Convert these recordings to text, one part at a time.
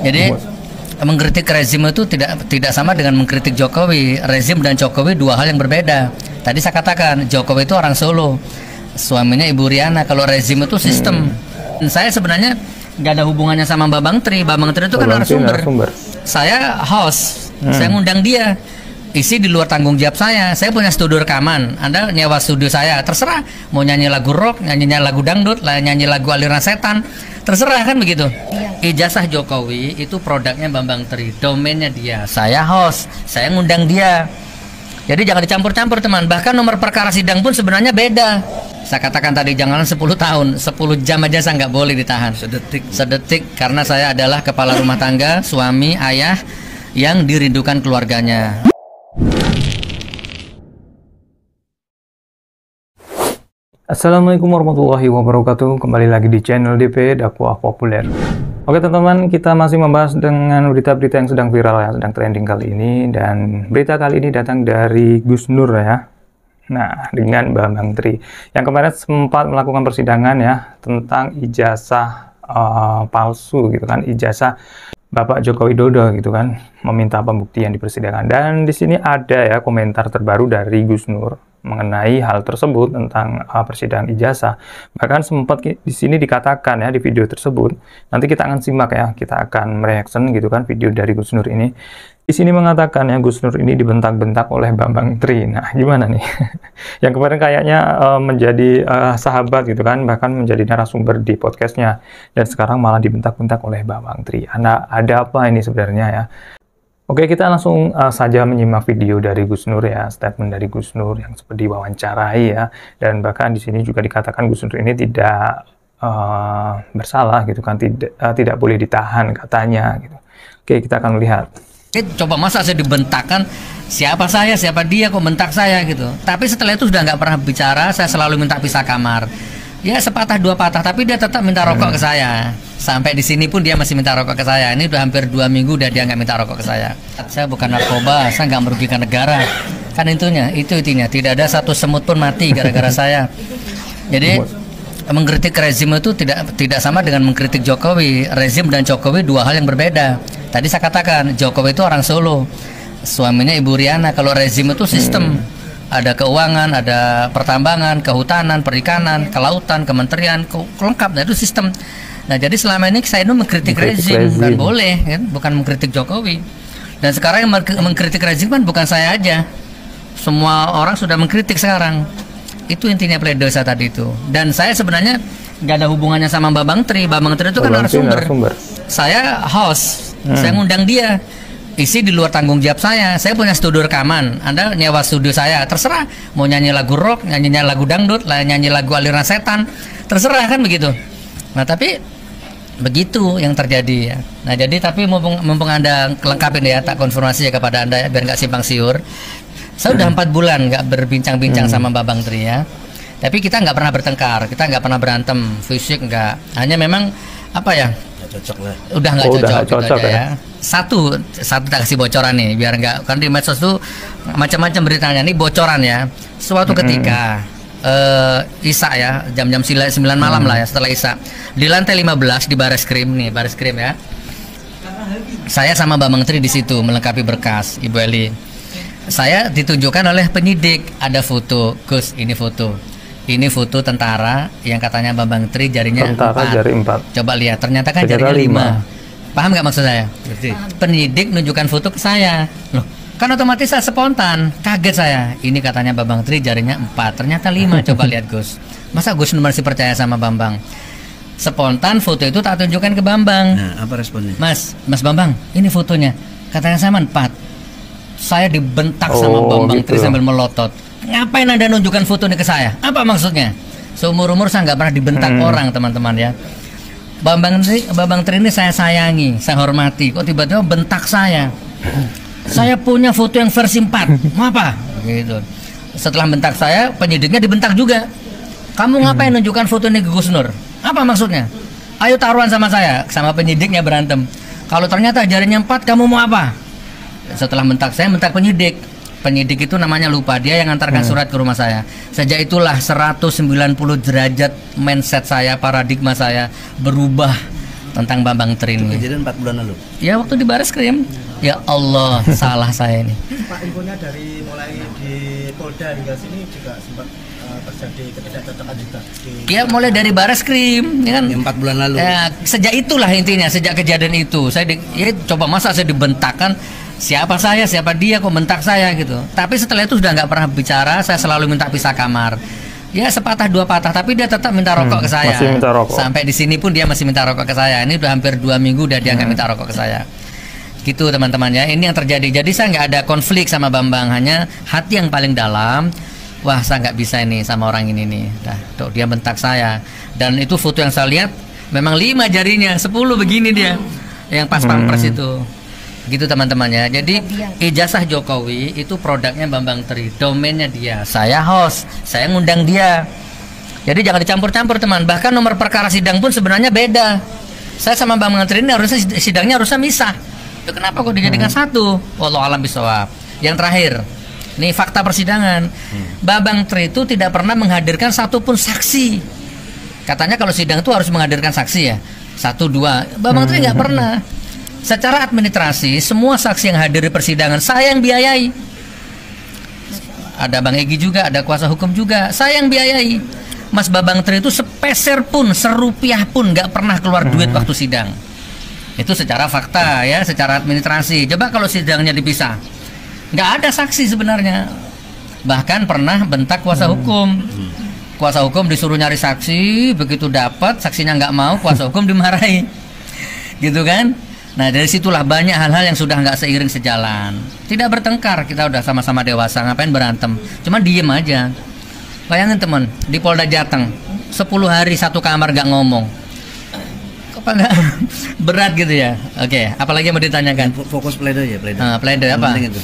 Jadi mengkritik rezim itu tidak sama dengan mengkritik Jokowi. Rezim dan Jokowi dua hal yang berbeda. Tadi saya katakan Jokowi itu orang Solo, suaminya Ibu Riana. Kalau rezim itu sistem. Dan saya sebenarnya nggak ada hubungannya sama Bambang Tri. Bambang Tri itu kan narasumber. Saya host. Saya ngundang dia. Isi di luar tanggung jawab saya. Saya punya studio rekaman. Anda nyewa studio saya, terserah. Mau nyanyi lagu rock, nyanyi lagu dangdut, nyanyi lagu aliran setan, terserah kan begitu. Ijazah Jokowi itu produknya Bambang Tri, domainnya dia. Saya host, saya ngundang dia. Jadi jangan dicampur-campur teman. Bahkan nomor perkara sidang pun sebenarnya beda. Saya katakan tadi jangan 10 tahun, 10 jam aja saya nggak boleh ditahan. Sedetik karena saya adalah kepala rumah tangga, suami, ayah yang dirindukan keluarganya. Assalamualaikum warahmatullahi wabarakatuh. Kembali lagi di channel DP Dakwah Populer. Oke teman-teman, kita masih membahas dengan berita-berita yang sedang viral, yang sedang trending kali ini. Dan berita kali ini datang dari Gus Nur ya. Nah, dengan Bambang Tri yang kemarin sempat melakukan persidangan ya tentang ijazah palsu gitu kan, ijazah Bapak Joko Widodo gitu kan, meminta pembuktian di persidangan. Dan di sini ada ya komentar terbaru dari Gus Nur mengenai hal tersebut tentang persidangan ijazah. Bahkan sempat di sini dikatakan ya di video tersebut. Nanti kita akan simak ya, kita akan mereaction gitu kan video dari Gus Nur ini. Di sini mengatakan ya Gus Nur ini dibentak-bentak oleh Bambang Tri. Nah, gimana nih? Yang kemarin kayaknya menjadi sahabat gitu kan, bahkan menjadi narasumber di podcastnya. Dan sekarang malah dibentak-bentak oleh Bambang Tri. Ada apa ini sebenarnya ya? Oke, kita langsung saja menyimak video dari Gus Nur ya, statement dari Gus Nur yang seperti diwawancarai ya, dan bahkan di sini juga dikatakan Gus Nur ini tidak bersalah gitu kan, tidak boleh ditahan katanya gitu. Oke, kita akan lihat. Coba masa saya dibentakkan, siapa saya, siapa dia kok bentak saya gitu. Tapi setelah itu sudah nggak pernah bicara, saya selalu minta pisah kamar. Ya sepatah dua patah, tapi dia tetap minta rokok ke saya. Sampai di sini pun dia masih minta rokok ke saya. Ini udah hampir 2 minggu udah dia nggak minta rokok ke saya. Saya bukan narkoba, saya nggak merugikan negara. Kan itu intinya. Tidak ada satu semut pun mati gara-gara saya. Jadi mengkritik rezim itu tidak sama dengan mengkritik Jokowi. Rezim dan Jokowi dua hal yang berbeda. Tadi saya katakan Jokowi itu orang Solo, suaminya Ibu Riana. Kalau rezim itu sistem. Ada keuangan, ada pertambangan, kehutanan, perikanan, kelautan, kementerian, lengkap. Nah, itu sistem. Nah, jadi selama ini saya itu mengkritik rezim, kan boleh, kan? Bukan mengkritik Jokowi. Dan sekarang yang mengkritik rezim kan bukan saya aja. Semua orang sudah mengkritik sekarang. Itu intinya pledoi saya tadi itu. Dan saya sebenarnya nggak ada hubungannya sama Bambang Tri. Bambang Tri itu kan narasumber. Saya host, saya ngundang dia. Isi di luar tanggung jawab saya. Saya punya studio rekaman. Anda nyewa studio saya, terserah. Mau nyanyi lagu rock, nyanyi lagu dangdut, nyanyi lagu aliran setan, terserah kan begitu. Nah tapi begitu yang terjadi ya. Nah jadi tapi mumpung Anda lengkapin ya, tak konfirmasi ya kepada Anda ya, biar nggak simpang siur. Saya udah 4 bulan nggak berbincang-bincang sama Bambang Tri ya. Tapi kita nggak pernah bertengkar, kita nggak pernah berantem, fisik nggak. Hanya memang apa ya? Cocok lah. Udah nggak cocok gitu aja ya. Satu tak kasih bocoran nih biar nggak, kan di medsos tuh macam-macam beritanya. Ini bocoran ya. Suatu ketika Isya ya, jam-jam 9 malam lah ya, setelah Isya di lantai 15 di Bareskrim nih, Bareskrim ya. Saya sama Bambang Tri di situ melengkapi berkas Ibu Eli. Saya ditunjukkan oleh penyidik, ada foto, Gus, ini foto. Ini foto tentara yang katanya Bambang Tri jarinya 4. Jari 4. Coba lihat, ternyata kan jarinya 5. Paham nggak maksud saya? Penyidik nunjukkan foto ke saya. Loh, kan otomatis saya spontan, kaget saya. Ini katanya Bambang Tri jarinya 4, ternyata 5. Coba lihat Gus. Masa Gus masih percaya sama Bambang? Spontan foto itu tak tunjukkan ke Bambang. Nah, apa responnya? Mas Bambang, ini fotonya. Katanya sama 4. Saya dibentak sama Bambang Tri sambil melotot. Ngapain Anda nunjukkan foto ini ke saya? Apa maksudnya? Seumur-umur saya nggak pernah dibentak orang, teman-teman ya. Bambang Tri ini saya sayangi, saya hormati. Kok tiba-tiba bentak saya? Saya punya foto yang versi 4. Mau apa? Gitu. Setelah bentak saya, penyidiknya dibentak juga. Kamu ngapain nunjukkan foto ini ke Gus Nur? Apa maksudnya? Ayo taruhan sama saya. Sama penyidiknya berantem. Kalau ternyata jarinya 4, kamu mau apa? Setelah bentak saya, bentak penyidik. Penyidik itu namanya lupa, dia yang antarkan surat ke rumah saya. Sejak itulah 190 derajat mindset saya, paradigma saya berubah tentang Bambang Tri ini. Kejadian 4 bulan lalu. Ya waktu di Bareskrim. Ya Allah, salah saya ini. Pak, infonya dari mulai di Polda hingga sini juga sempat terjadi ketidakcocokan juga. Ya mulai dari Bareskrim, ya kan? 4 bulan lalu. Ya, sejak itulah intinya, sejak kejadian itu saya coba masa saya dibentakkan siapa saya, siapa dia kok bentak saya gitu. Tapi setelah itu sudah nggak pernah bicara, saya selalu minta pisah kamar. Ya sepatah dua patah, tapi dia tetap minta rokok ke saya. Masih minta rokok. Sampai di sini pun dia masih minta rokok ke saya. Ini udah hampir 2 minggu udah dia nggak minta rokok ke saya. Gitu teman-teman ya. Ini yang terjadi. Jadi saya nggak ada konflik sama Bambang, hanya hati yang paling dalam. Wah saya nggak bisa ini sama orang ini nih. Dah, tuh dia bentak saya. Dan itu foto yang saya lihat memang 5 jarinya, 10 begini dia. Yang pas pampers itu. Gitu teman-teman ya. Jadi ijazah Jokowi itu produknya Bambang Tri, domainnya dia. Saya host, saya ngundang dia. Jadi jangan dicampur-campur teman. Bahkan nomor perkara sidang pun sebenarnya beda. Saya sama Bambang Tri ini harusnya sidangnya harusnya misah. Itu kenapa kok dijadikan satu? Wallahu a'lam bishawab. Yang terakhir, nih fakta persidangan. Bambang Tri itu tidak pernah menghadirkan satupun saksi. Katanya kalau sidang itu harus menghadirkan saksi ya. 1, 2. Bambang Tri nggak pernah. Secara administrasi, semua saksi yang hadir di persidangan saya yang biayai. Ada Bang Egy juga, ada kuasa hukum juga, saya yang biayai. Mas Bambang Tri itu sepeser pun, serupiah pun nggak pernah keluar duit waktu sidang. Itu secara fakta ya, secara administrasi. Coba kalau sidangnya dipisah, nggak ada saksi sebenarnya. Bahkan pernah bentak kuasa hukum. Kuasa hukum disuruh nyari saksi, begitu dapat saksinya nggak mau, kuasa hukum dimarahi. Gitu kan? Nah dari situlah banyak hal-hal yang sudah nggak seiring sejalan. Tidak bertengkar, kita udah sama-sama dewasa, ngapain berantem? Cuma diem aja. Bayangin teman, di Polda Jateng 10 hari satu kamar nggak ngomong. Apa nggak berat gitu ya? Oke, apalagi yang mau ditanyakan? Fokus pledoi ya, pledoi. Pledoi apa? Itu.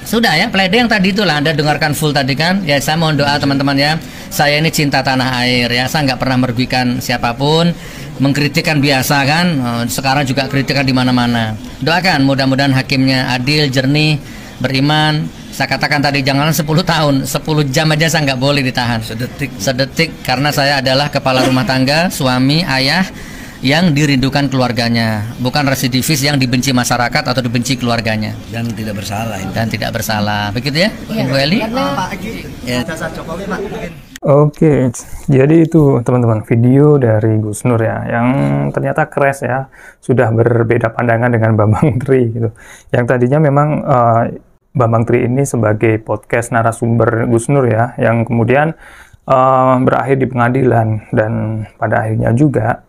Sudah ya, pledoi yang tadi itulah Anda dengarkan full tadi kan. Ya saya mohon doa teman-teman ya. Saya ini cinta tanah air ya. Saya nggak pernah merugikan siapapun. Mengkritikan biasa kan, sekarang juga kritikan di mana-mana. Doakan mudah-mudahan hakimnya adil, jernih, beriman. Saya katakan tadi jangan 10 tahun, 10 jam aja saya nggak boleh ditahan. Sedetik karena saya adalah kepala rumah tangga, suami, ayah yang dirindukan keluarganya, bukan residivis yang dibenci masyarakat atau dibenci keluarganya. Dan tidak bersalah. Dan tidak bersalah, begitu ya, Ibu Eli? Pak Egy, ijazah Jokowi Pak mungkin. Oke, jadi itu teman-teman video dari Gus Nur ya, yang ternyata crash ya, sudah berbeda pandangan dengan Bambang Tri gitu. Yang tadinya memang Bambang Tri ini sebagai podcast narasumber Gus Nur ya, yang kemudian berakhir di pengadilan, dan pada akhirnya juga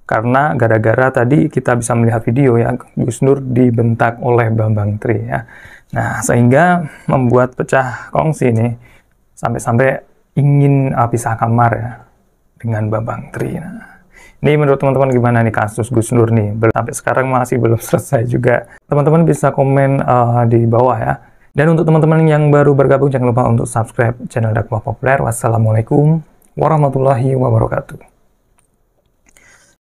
karena gara-gara tadi kita bisa melihat video ya, Gus Nur dibentak oleh Bambang Tri ya. Nah, sehingga membuat pecah kongsi nih, sampai-sampai ingin pisah kamar ya dengan Bambang Tri. Nah, ini menurut teman-teman gimana nih kasus Gus Nur nih? Sampai sekarang masih belum selesai juga. Teman-teman bisa komen di bawah ya. Dan untuk teman-teman yang baru bergabung, jangan lupa untuk subscribe channel Dakwah Populer. Wassalamualaikum warahmatullahi wabarakatuh.